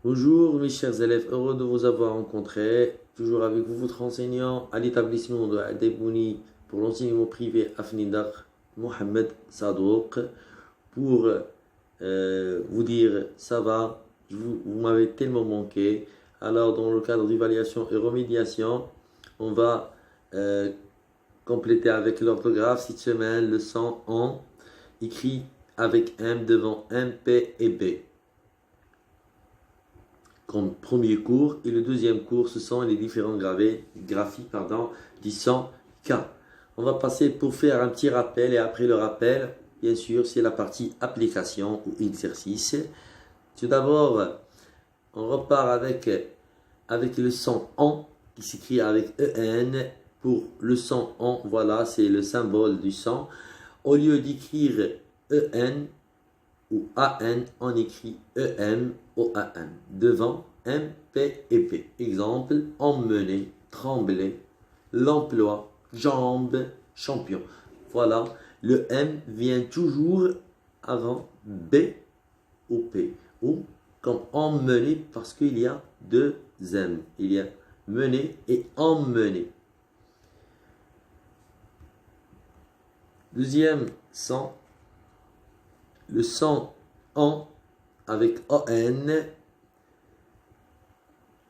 Bonjour mes chers élèves, heureux de vous avoir rencontrés. Toujours avec vous, votre enseignant à l'établissement de Adebouni pour l'enseignement privé Afnidar, Mohamed Sadouk, pour vous dire ça va, vous m'avez tellement manqué. Alors dans le cadre d'évaluation et remédiation, on va compléter avec l'orthographe cette semaine le son en écrit avec M devant M, P et B comme premier cours. Et le deuxième cours, ce sont les différents graphies du son K. On va passer pour faire un petit rappel et après le rappel, bien sûr, c'est la partie application ou exercice. Tout d'abord, on repart avec le son en qui s'écrit avec EN. Pour le son en, voilà, c'est le symbole du son. Au lieu d'écrire EN ou AN, on écrit EM ou AN. Devant M, P et P. Exemple, emmener, trembler, l'emploi, jambe, champion. Voilà, le M vient toujours avant B ou P. Ou comme emmener parce qu'il y a deux M. Il y a mener et emmener. Deuxième son, le son en avec ON.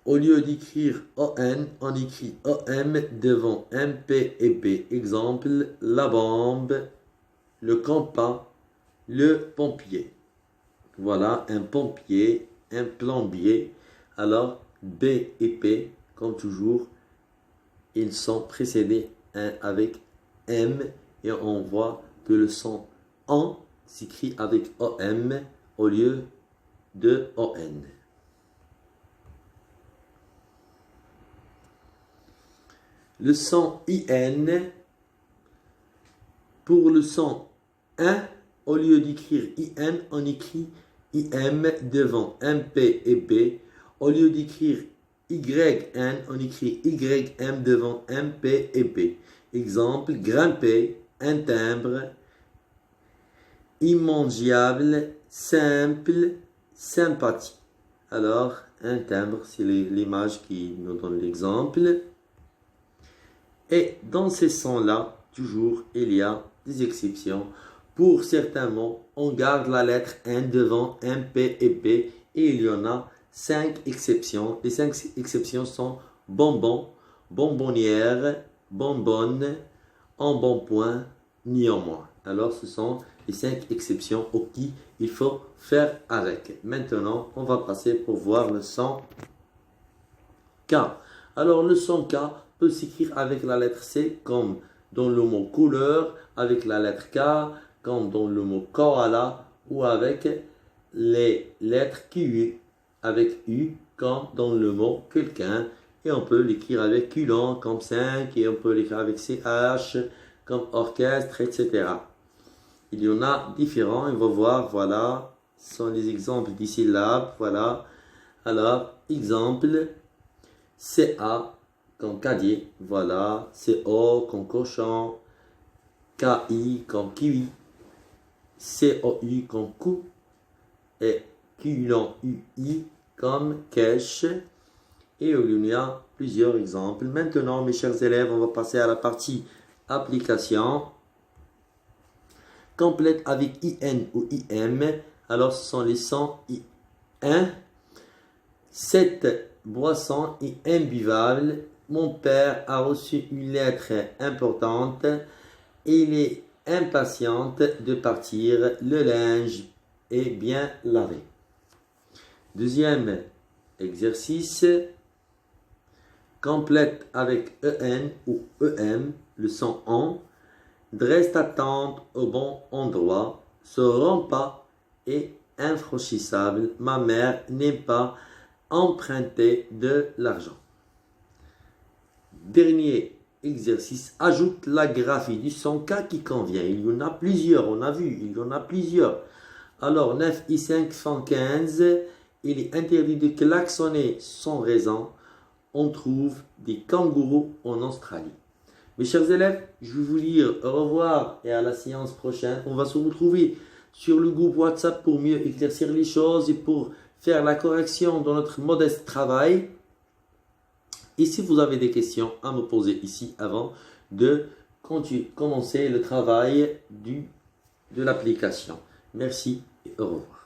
Au lieu d'écrire ON, on écrit OM devant MP et B. Exemple, la bombe, le compas, le pompier. Voilà, un pompier, un plombier. Alors, B et P, comme toujours, ils sont précédés avec M et on voit que le son en s'écrit avec OM au lieu de ON. Le son IN, pour le son 1, au lieu d'écrire IN, on écrit IM devant MP et B. Au lieu d'écrire YN, on écrit YM devant MP et B. Exemple, grimper, un timbre, immangeable, simple, sympathie. Alors, un timbre, c'est l'image qui nous donne l'exemple. Et dans ces sons-là, toujours, il y a des exceptions. Pour certains mots, on garde la lettre N devant M, P et P. Et il y en a 5 exceptions. Les 5 exceptions sont bonbon, bonbonnière, bonbonne, embonpoint, néanmoins. Alors, ce sont les 5 exceptions auxquelles il faut faire avec. Maintenant, on va passer pour voir le son K. Alors, le son K peut s'écrire avec la lettre C, comme dans le mot couleur, avec la lettre K, comme dans le mot koala, ou avec les lettres Q, avec U, comme dans le mot quelqu'un. Et on peut l'écrire avec culon, comme 5, et on peut l'écrire avec CH, comme orchestre, etc. Il y en a différents, on va voir, voilà, ce sont les exemples des syllabes, voilà. Alors, exemple, CA, comme caddie, voilà, CO comme cochon, KI comme kiwi, COU comme cou, et culon UI comme cache. Et il y a plusieurs exemples. Maintenant, mes chers élèves, on va passer à la partie application. Complète avec IN ou IM. Alors, ce sont les sons I1. Cette boisson est imbuvable. Mon père a reçu une lettre importante. Il est impatiente de partir. Le linge est bien lavé. Deuxième exercice. Complète avec EN ou EM, le son en. Dresse ta tente au bon endroit. Se rend pas et infranchissable. Ma mère n'aime pas emprunter de l'argent. Dernier exercice, ajoute la graphie du son K qui convient. Il y en a plusieurs, on a vu, il y en a plusieurs. Alors, 9 I5 115, il est interdit de klaxonner sans raison. On trouve des kangourous en Australie. Mes chers élèves, je vais vous dire au revoir et à la séance prochaine. On va se retrouver sur le groupe WhatsApp pour mieux éclaircir les choses et pour faire la correction dans notre modeste travail. Et si vous avez des questions à me poser ici avant de commencer le travail de l'application. Merci et au revoir.